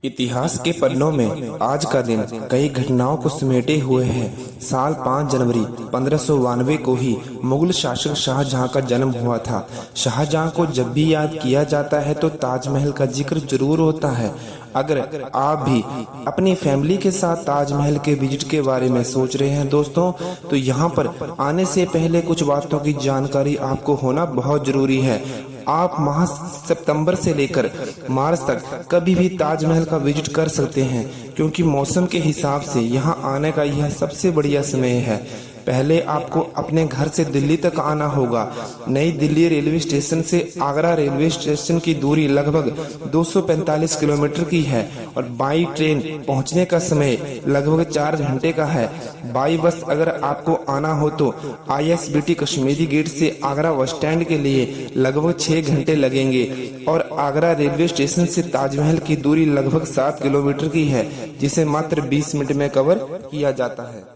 इतिहास के पन्नों में आज का दिन कई घटनाओं को समेटे हुए है। साल 5 जनवरी 1592 को ही मुगल शासक शाहजहां का जन्म हुआ था। शाहजहां को जब भी याद किया जाता है तो ताजमहल का जिक्र जरूर होता है। अगर आप भी अपनी फैमिली के साथ ताजमहल के विजिट के बारे में सोच रहे हैं दोस्तों, तो यहाँ पर आने से पहले कुछ बातों की जानकारी आपको होना बहुत जरूरी है। आप माह सितंबर से लेकर मार्च तक कभी भी ताजमहल का विजिट कर सकते हैं, क्योंकि मौसम के हिसाब से यहाँ आने का यह सबसे बढ़िया समय है। पहले आपको अपने घर से दिल्ली तक आना होगा। नई दिल्ली रेलवे स्टेशन से आगरा रेलवे स्टेशन की दूरी लगभग 245 किलोमीटर की है और बाई ट्रेन पहुंचने का समय लगभग 4 घंटे का है। बाई बस अगर आपको आना हो तो ISBT कश्मीरी गेट से आगरा बस स्टैंड के लिए लगभग 6 घंटे लगेंगे और आगरा रेलवे स्टेशन से ताजमहल की दूरी लगभग 7 किलोमीटर की है, जिसे मात्र 20 मिनट में कवर किया जाता है।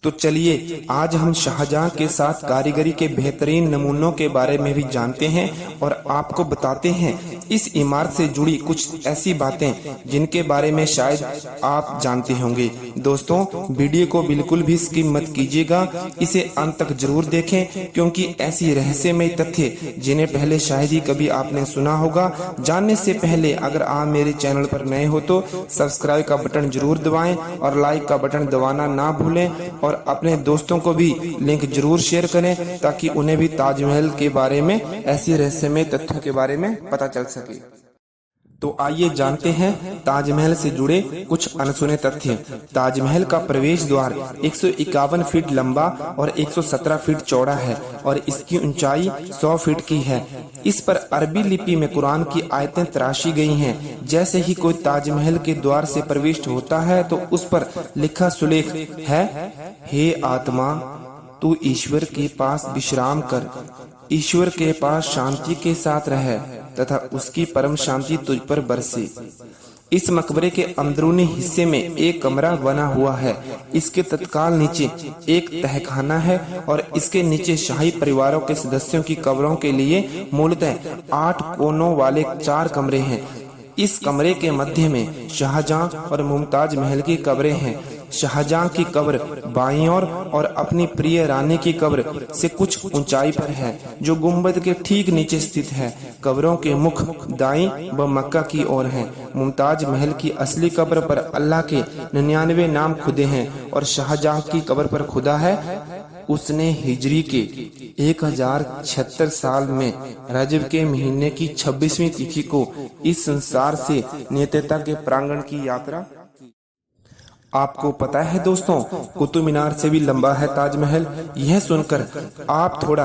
तो चलिए आज हम शाहजहां के साथ कारीगरी के बेहतरीन नमूनों के बारे में भी जानते हैं और आपको बताते हैं इस इमारत से जुड़ी कुछ ऐसी बातें जिनके बारे में शायद आप जानते होंगे। दोस्तों, वीडियो को बिल्कुल भी स्किप मत कीजिएगा, इसे अंत तक जरूर देखें, क्योंकि ऐसी रहस्यमय तथ्य जिन्हें पहले शायद ही कभी आपने सुना होगा। जानने से पहले अगर आप मेरे चैनल पर नए हो तो सब्सक्राइब का बटन जरूर दबाएं और लाइक का बटन दबाना ना भूलें और अपने दोस्तों को भी लिंक जरूर शेयर करें, ताकि उन्हें भी ताजमहल के बारे में ऐसी रहस्यमय तथ्यों के बारे में पता चल सके। तो आइए जानते हैं ताजमहल से जुड़े कुछ अनसुने तथ्य। ताजमहल का प्रवेश द्वार 151 फीट लंबा और 117 फीट चौड़ा है और इसकी ऊंचाई 100 फीट की है। इस पर अरबी लिपि में कुरान की आयतें तराशी गई हैं। जैसे ही कोई ताजमहल के द्वार से प्रविष्ट होता है तो उस पर लिखा सुलेख है, हे आत्मा, तू ईश्वर के पास विश्राम कर, ईश्वर के पास शांति के साथ रह तथा उसकी परम शांति तुझ पर बरसे। इस मकबरे के अंदरूनी हिस्से में एक कमरा बना हुआ है। इसके तत्काल नीचे एक तहखाना है और इसके नीचे शाही परिवारों के सदस्यों की कब्रों के लिए मूलतः 8 कोनों वाले 4 कमरे हैं। इस कमरे के मध्य में शाहजहां और मुमताज महल की कब्रें हैं। शाहजहां की कब्र बाईं ओर और अपनी प्रिय रानी की कब्र से कुछ ऊंचाई पर है, जो गुंबद के ठीक नीचे स्थित है। कब्रों के मुख दाईं व मक्का की ओर हैं। मुमताज महल की असली कब्र पर अल्लाह के 99 नाम खुदे हैं और शाहजहां की कब्र पर खुदा है, उसने हिजरी के 1076 साल में रजब के महीने की 26वीं तिथि को इस संसार से नियतता के प्रांगण की यात्रा। आपको पता है दोस्तों, कुतुब मीनार से भी लंबा है ताजमहल। यह सुनकर आप थोड़ा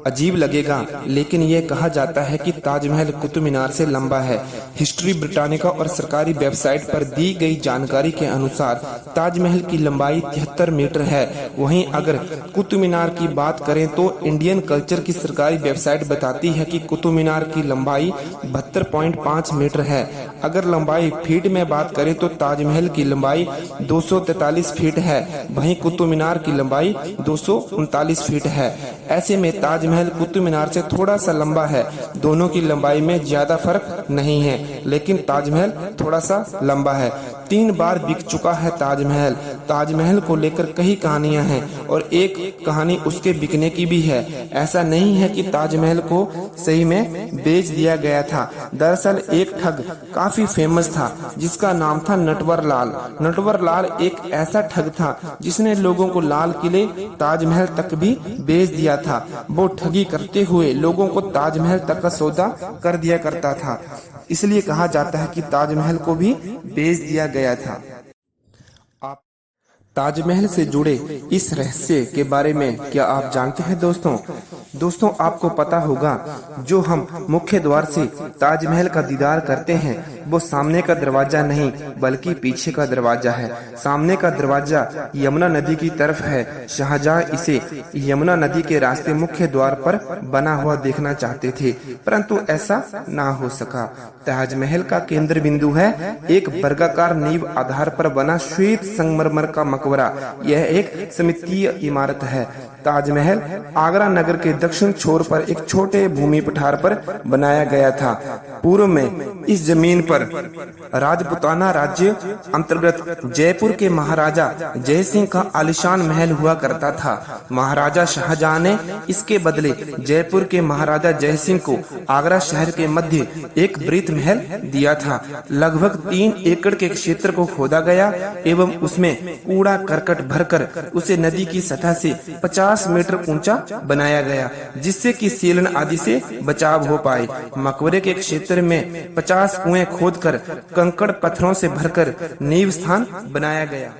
अजीब लगेगा, लेकिन यह कहा जाता है कि ताजमहल कुतुब मीनार से लंबा है। हिस्ट्री ब्रिटानिका और सरकारी वेबसाइट पर दी गई जानकारी के अनुसार ताजमहल की लंबाई 73 मीटर है। वहीं अगर कुतुब मीनार की बात करें तो इंडियन कल्चर की सरकारी वेबसाइट बताती है कि कुतुब मीनार की लंबाई 72.5 मीटर है। अगर लंबाई फीट में बात करें तो ताजमहल की लंबाई 243 फीट है, वहीं कुतुब मीनार की लंबाई 239 फीट है। ऐसे में ताजमहल कुतुब मीनार से थोड़ा सा लंबा है। दोनों की लंबाई में ज्यादा फर्क नहीं है, लेकिन ताजमहल थोड़ा सा लंबा है। 3 बार बिक चुका है ताजमहल। ताजमहल को लेकर कई कहानियां हैं और एक कहानी उसके बिकने की भी है। ऐसा नहीं है कि ताजमहल को सही में बेच दिया गया था। दरअसल एक ठग काफी फेमस था जिसका नाम था नटवर लाल। नटवर लाल एक ऐसा ठग था जिसने लोगों को लाल किले ताजमहल तक भी बेच दिया था। वो ठगी करते हुए लोगों को ताजमहल तक का सौदा कर दिया करता था, इसलिए कहा जाता है कि ताजमहल को भी बेच दिया गया था। आप ताजमहल से जुड़े इस रहस्य के बारे में क्या आप जानते हैं दोस्तों, आपको पता होगा जो हम मुख्य द्वार से ताजमहल का दीदार करते हैं वो सामने का दरवाजा नहीं बल्कि पीछे का दरवाजा है। सामने का दरवाजा यमुना नदी की तरफ है। शाहजहां इसे यमुना नदी के रास्ते मुख्य द्वार पर बना हुआ देखना चाहते थे, परंतु ऐसा ना हो सका। ताजमहल का केंद्र बिंदु है एक वर्गाकार नींव आधार पर बना श्वेत संगमरमर का मकबरा। यह एक समितीय इमारत है। ताजमहल आगरा नगर के दक्षिण छोर पर एक छोटे भूमि पठार पर बनाया गया था। पूर्व में इस जमीन पर राजपूताना राज्य अंतर्गत जयपुर के महाराजा जय सिंह का आलीशान महल हुआ करता था। महाराजा शाहजहां ने इसके बदले जयपुर के महाराजा जय सिंह को आगरा शहर के मध्य एक वृत्त महल दिया था। लगभग 3 एकड़ के क्षेत्र को खोदा गया एवं उसमें कूड़ा करकट भरकर उसे नदी की सतह से 50 मीटर ऊंचा बनाया गया, जिससे कि सीलन आदि से बचाव हो पाए। मकबरे के क्षेत्र में 50 कुएं खोदकर कंकड़ पत्थरों से भरकर नींव स्थान बनाया गया।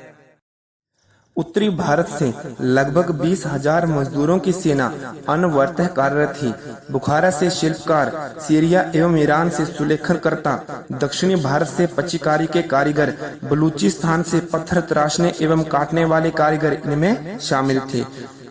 उत्तरी भारत से लगभग 20,000 मजदूरों की सेना अनवरतः कार्यरत थी। बुखारा से शिल्पकार, सीरिया एवं ईरान से सुलेखनकर्ता, दक्षिणी भारत से पच्चीकारी के कारीगर, बलूचिस्तान से पत्थर तराशने एवं काटने वाले कारीगर इनमें शामिल थे।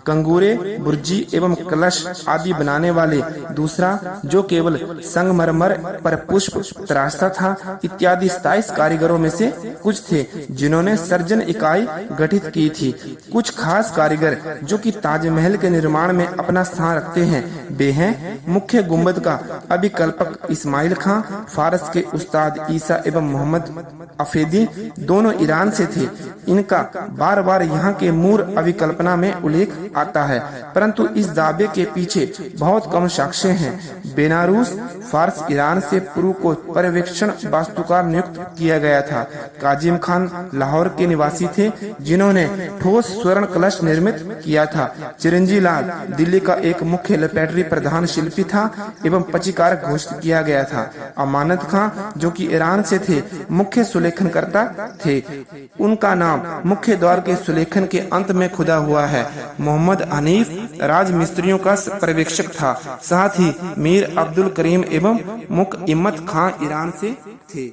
कंगूरे, बुर्जी एवं कलश आदि बनाने वाले दूसरा, जो केवल संगमरमर पर पुष्प तराशता था, इत्यादि 27 कारीगरों में से कुछ थे जिन्होंने सर्जन इकाई गठित की थी। कुछ खास कारीगर जो कि ताजमहल के निर्माण में अपना स्थान रखते हैं, वे हैं मुख्य गुंबद का अभिकल्पक इस्माइल खां, फारस के उस्ताद ईसा एवं मोहम्मद अफेदी, दोनों ईरान से थे। इनका बार बार यहाँ के मूल अभिकल्पना में उल्लेख आता है, परंतु इस दावे के पीछे बहुत कम साक्ष्य हैं। बेनारूस, फारस, ईरान से पूर्व को पर्यवेक्षण वास्तुकार नियुक्त किया गया था। काजिम खान लाहौर के निवासी थे, जिन्होंने ठोस स्वर्ण कलश निर्मित किया था। चिरंजी लाल दिल्ली का एक मुख्य लपेटरी प्रधान शिल्पी था एवं पच्चीकार घोषित किया गया था। अमानत खां, जो कि ईरान से थे, मुख्य सुलेखनकर्ता थे। उनका नाम मुख्य द्वार के सुलेखन के अंत में खुदा हुआ है। मोहम्मद हनीफ राजमिस्त्रियों का पर्यवेक्षक था। साथ ही मीर अब्दुल करीम एवं मुकइम्मत खां ईरान से थे।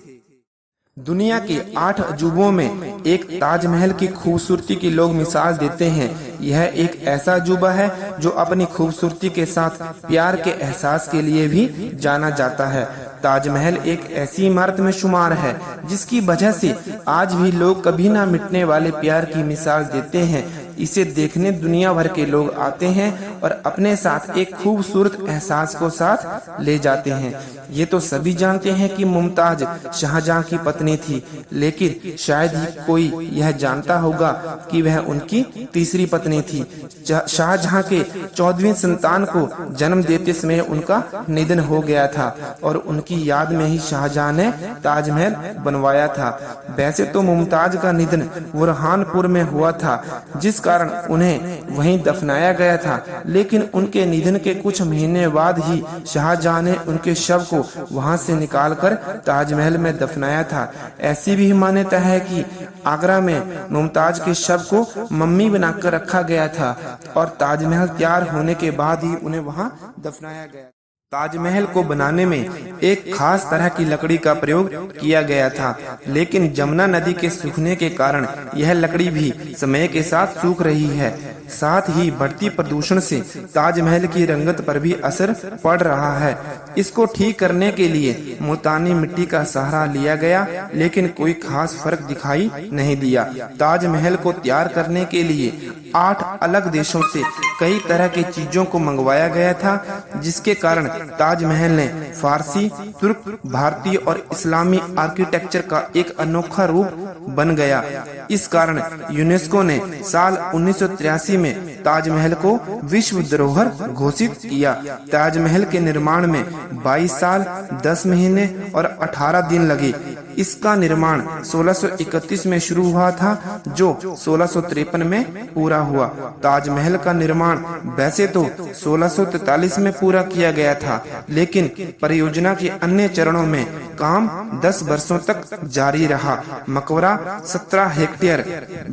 दुनिया के 8 अजूबों में एक ताजमहल की खूबसूरती की लोग मिसाल देते हैं। यह एक ऐसा अजूबा है जो अपनी खूबसूरती के साथ प्यार के एहसास के लिए भी जाना जाता है। ताजमहल एक ऐसी इमारत में शुमार है जिसकी वजह से आज भी लोग कभी ना मिटने वाले प्यार की मिसाल देते हैं। इसे देखने दुनिया भर के लोग आते हैं और अपने साथ एक खूबसूरत एहसास को साथ ले जाते हैं। ये तो सभी जानते हैं कि मुमताज शाहजहां की पत्नी थी, लेकिन शायद ही कोई यह जानता होगा कि वह उनकी तीसरी पत्नी थी। शाहजहां के 14वीं संतान को जन्म देते समय उनका निधन हो गया था और उनकी याद में ही शाहजहां ने ताजमहल बनवाया था। वैसे तो मुमताज का निधन बुरहानपुर में हुआ था, जिस कारण उन्हें वहीं दफनाया गया था, लेकिन उनके निधन के कुछ महीने बाद ही शाहजहां ने उनके शव को वहां से निकालकर ताजमहल में दफनाया था। ऐसी भी मान्यता है कि आगरा में मुमताज के शव को मम्मी बनाकर रखा गया था और ताजमहल तैयार होने के बाद ही उन्हें वहां दफनाया गया। ताजमहल को बनाने में एक खास तरह की लकड़ी का प्रयोग किया गया था, लेकिन जमुना नदी के सूखने के कारण यह लकड़ी भी समय के साथ सूख रही है। साथ ही बढ़ती प्रदूषण से ताजमहल की रंगत पर भी असर पड़ रहा है। इसको ठीक करने के लिए मुल्तानी मिट्टी का सहारा लिया गया, लेकिन कोई खास फर्क दिखाई नहीं दिया। ताजमहल को तैयार करने के लिए 8 अलग देशों से कई तरह की चीजों को मंगवाया गया था, जिसके कारण ताजमहल ने फारसी, तुर्क, भारतीय और इस्लामी आर्किटेक्चर का एक अनोखा रूप बन गया। इस कारण यूनेस्को ने साल 1983 में ताजमहल को विश्व धरोहर घोषित किया। ताजमहल के निर्माण में 22 साल, 10 महीने और 18 दिन लगे। इसका निर्माण 1631 में शुरू हुआ था, जो 1653 में पूरा हुआ। ताजमहल का निर्माण वैसे तो 1643 में पूरा किया गया था, लेकिन परियोजना के अन्य चरणों में काम 10 वर्षों तक जारी रहा। मकबरा 17 हेक्टेयर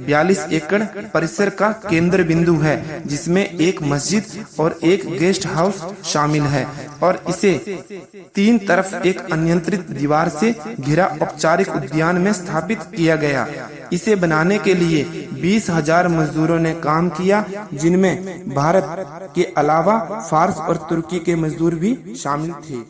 42 एकड़ परिसर का केंद्र बिंदु है, जिसमें एक मस्जिद और एक गेस्ट हाउस शामिल है और इसे 3 तरफ एक अनियंत्रित दीवार से घिरा औपचारिक उद्यान में स्थापित किया गया। इसे बनाने के लिए 20,000 मजदूरों ने काम किया, जिनमें भारत के अलावा फारस और तुर्की के मजदूर भी शामिल थे।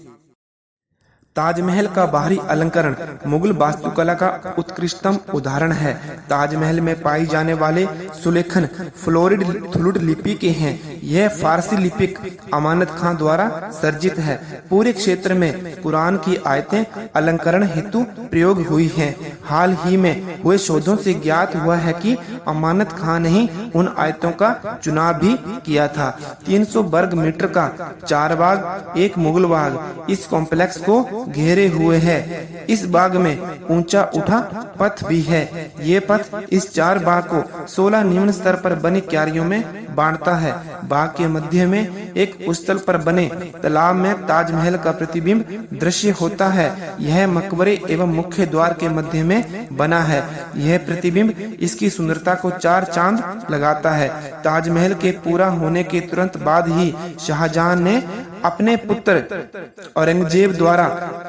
ताजमहल का बाहरी अलंकरण मुगल वास्तुकला का उत्कृष्टतम उदाहरण है। ताजमहल में पाई जाने वाले सुलेखन फ्लोरिड लिपि के हैं। यह फारसी लिपिक अमानत खां द्वारा सर्जित है। पूरे क्षेत्र में कुरान की आयतें अलंकरण हेतु प्रयोग हुई हैं। हाल ही में हुए शोधों से ज्ञात हुआ है कि अमानत खां ने ही उन आयतों का चुनाव भी किया था। 300 वर्ग मीटर का 4 बाग, एक मुगल बाग इस कॉम्प्लेक्स को घेरे हुए है। इस बाग में ऊंचा उठा पथ भी है। ये पथ इस 4 बाग को 16 निम्न स्तर पर बनी क्यारियों में बांटता है। बाग के मध्य में एक उस्तल पर बने तालाब में ताजमहल का प्रतिबिंब दृश्य होता है। यह मकबरे एवं मुख्य द्वार के मध्य में बना है। यह प्रतिबिंब इसकी सुंदरता को 4 चांद लगाता है। ताजमहल के पूरा होने के तुरंत बाद ही शाहजहां ने अपने पुत्र औरंगजेब द्वारा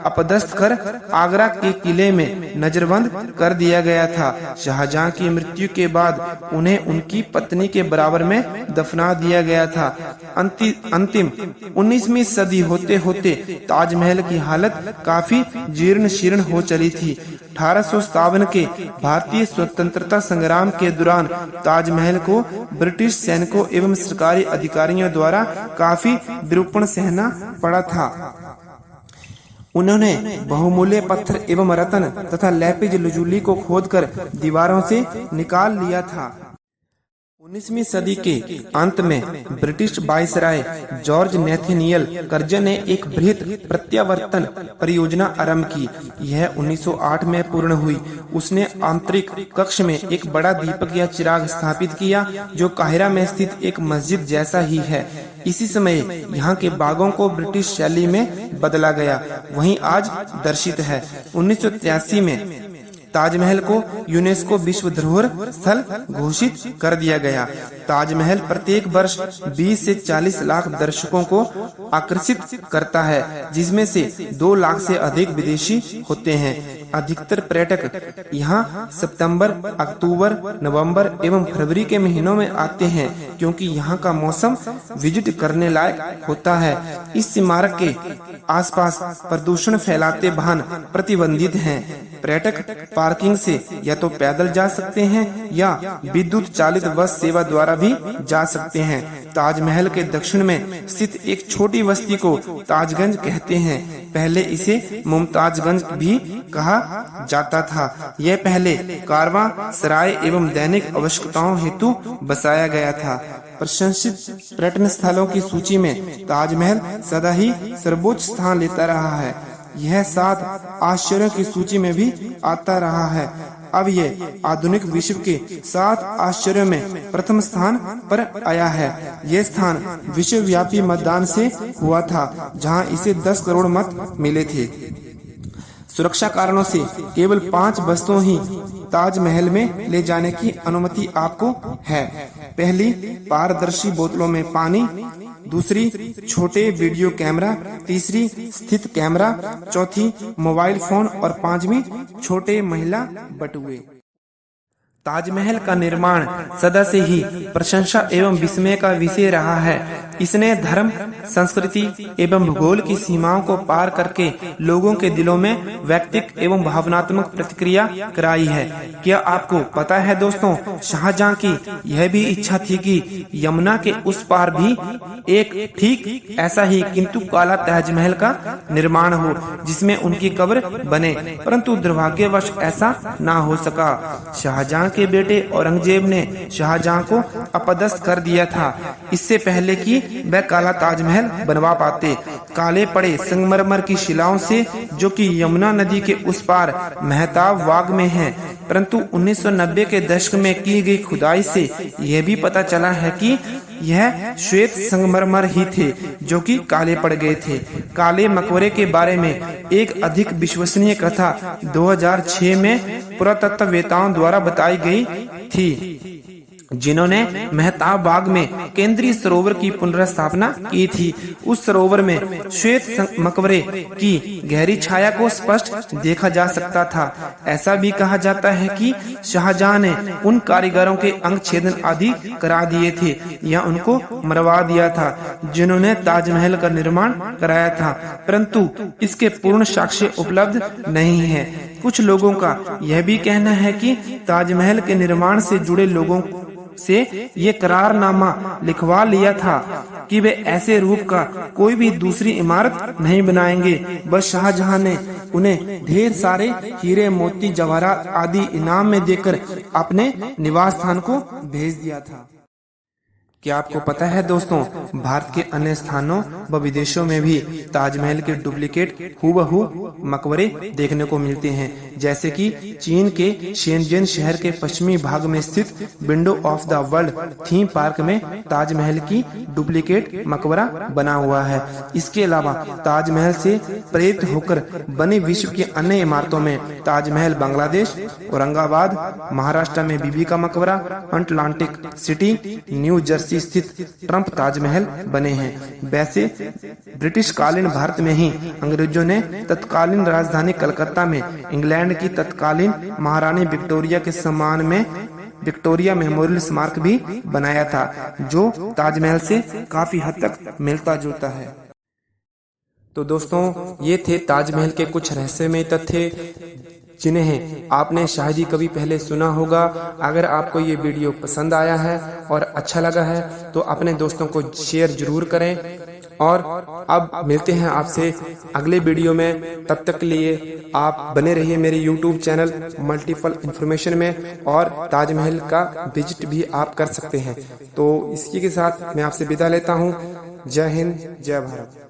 अपदस्थ कर आगरा के किले में नजरबंद कर दिया गया था। शाहजहां की मृत्यु के बाद उन्हें उनकी पत्नी के बराबर में दफना दिया गया था। अंतिम 19वीं सदी होते होते ताजमहल की हालत काफी जीर्ण शीर्ण हो चली थी। 1857 के भारतीय स्वतंत्रता संग्राम के दौरान ताजमहल को ब्रिटिश सैनिकों एवं सरकारी अधिकारियों द्वारा काफी विरूपण सहना पड़ा था। उन्होंने बहुमूल्य पत्थर एवं रत्न तथा लेपिज लजुली को खोदकर दीवारों से निकाल लिया था। 19वीं सदी के अंत में British viceroy George Nathaniel Curzon ने एक बृहत प्रत्यावर्तन परियोजना आरंभ की। यह 1908 में पूर्ण हुई। उसने आंतरिक कक्ष में एक बड़ा दीपक या चिराग स्थापित किया जो काहिरा में स्थित एक मस्जिद जैसा ही है। इसी समय यहाँ के बागों को ब्रिटिश शैली में बदला गया, वहीं आज दर्शित है। 1983 में ताजमहल को यूनेस्को विश्व धरोहर स्थल घोषित कर दिया गया। ताजमहल प्रत्येक वर्ष 20 से 40 लाख दर्शकों को आकर्षित करता है, जिसमें से 2 लाख से अधिक विदेशी होते हैं। अधिकतर पर्यटक यहाँ सितंबर, अक्टूबर, नवंबर एवं फरवरी के महीनों में आते हैं, क्योंकि यहाँ का मौसम विजिट करने लायक होता है। इस स्मारक के आसपास प्रदूषण फैलाते वाहन प्रतिबंधित हैं। पर्यटक पार्किंग से या तो पैदल जा सकते हैं या विद्युत चालित बस सेवा द्वारा भी जा सकते हैं। ताजमहल के दक्षिण में स्थित एक छोटी बस्ती को ताजगंज कहते हैं। पहले इसे मुमताजगंज भी कहा जाता था। यह पहले कारवां सराय एवं दैनिक आवश्यकताओं हेतु बसाया गया था। प्रशंसित पर्यटन स्थलों की सूची में ताजमहल सदा ही सर्वोच्च स्थान लेता रहा है। यह 7 आश्चर्यों की सूची में भी आता रहा है। अब ये आधुनिक विश्व के 7 आश्चर्यों में प्रथम स्थान पर आया है। ये स्थान विश्वव्यापी मतदान से हुआ था, जहां इसे 10 करोड़ मत मिले थे। सुरक्षा कारणों से केवल 5 वस्तुओं ही ताजमहल में ले जाने की अनुमति आपको है। पहली, पारदर्शी बोतलों में पानी। दूसरी, छोटे वीडियो कैमरा। तीसरी, स्थित कैमरा। चौथी, मोबाइल फोन। और 5वीं, छोटे महिला बटुए। ताजमहल का निर्माण सदा से ही प्रशंसा एवं विस्मय का विषय रहा है। इसने धर्म, संस्कृति एवं भूगोल की सीमाओं को पार करके लोगों के दिलों में वैयक्तिक एवं भावनात्मक प्रतिक्रिया कराई है। क्या आपको पता है दोस्तों, शाहजहां की यह भी इच्छा थी कि यमुना के उस पार भी एक ठीक ऐसा ही किंतु काला ताजमहल का निर्माण हो, जिसमें उनकी कब्र बने, परंतु दुर्भाग्यवश ऐसा ना हो सका। शाहजहां के बेटे औरंगजेब ने शाहजहां को अपदस्थ कर दिया था, इससे पहले कि वह काला ताजमहल बनवा पाते। काले पड़े संगमरमर की शिलाओं से, जो कि यमुना नदी के उस पार मेहताब बाग में है, परंतु 1990 के दशक में की गई खुदाई से यह भी पता चला है कि यह श्वेत संगमरमर ही थे, जो कि काले पड़ गए थे। काले मकबरे के बारे में एक अधिक विश्वसनीय कथा 2006 में पुरातत्ववेताओं द्वारा बताई गई थी, जिन्होंने मेहताब बाग में केंद्रीय सरोवर की पुनर्स्थापना की थी। उस सरोवर में श्वेत मकबरे की गहरी छाया को स्पष्ट देखा जा सकता था। ऐसा भी कहा जाता है कि शाहजहां ने उन कारीगरों के अंग छेदन आदि करा दिए थे या उनको मरवा दिया था, जिन्होंने ताजमहल का निर्माण कराया था, परंतु इसके पूर्ण साक्ष्य उपलब्ध नहीं है। कुछ लोगों का यह भी कहना है कि ताजमहल के निर्माण से जुड़े लोगों से ये करारनामा लिखवा लिया था कि वे ऐसे रूप का कोई भी दूसरी इमारत नहीं बनाएंगे। बस शाहजहां ने उन्हें ढेर सारे हीरे मोती जवाहरात आदि इनाम में देकर अपने निवास स्थान को भेज दिया था। क्या आपको पता है दोस्तों, भारत के अन्य स्थानों व विदेशों में भी ताजमहल के डुप्लीकेट हूबहू मकबरे देखने को मिलते हैं। जैसे कि चीन के शेनजेन शहर के पश्चिमी भाग में स्थित window of the world theme park में ताजमहल की डुप्लीकेट मकबरा बना हुआ है। इसके अलावा ताजमहल से प्रेरित होकर बने विश्व की अन्य इमारतों में ताजमहल बांग्लादेश, औरंगाबाद, महाराष्ट्र में बीबी का मकबरा, अटलांटिक सिटी, न्यू जर्सी स्थित ट्रंप ताजमहल बने हैं। वैसे ब्रिटिश कालीन भारत में ही अंग्रेजों ने तत्कालीन राजधानी कलकत्ता में इंग्लैंड की तत्कालीन महारानी विक्टोरिया के सम्मान में विक्टोरिया मेमोरियल स्मारक भी बनाया था, जो ताजमहल से काफी हद तक मिलता जुलता है। तो दोस्तों, ये थे ताजमहल के कुछ रहस्यमय तथ्य जिन्हें आपने शायद ही कभी पहले सुना होगा। अगर आपको ये वीडियो पसंद आया है और अच्छा लगा है तो अपने दोस्तों को शेयर जरूर करें। और अब मिलते हैं आपसे अगले वीडियो में। तब तक के लिए आप बने रहिए मेरे YouTube चैनल मल्टीपल इन्फॉर्मेशन में, और ताजमहल का विजिट भी आप कर सकते हैं। तो इसी के साथ मैं आपसे विदा लेता हूँ। जय हिंद, जय भारत।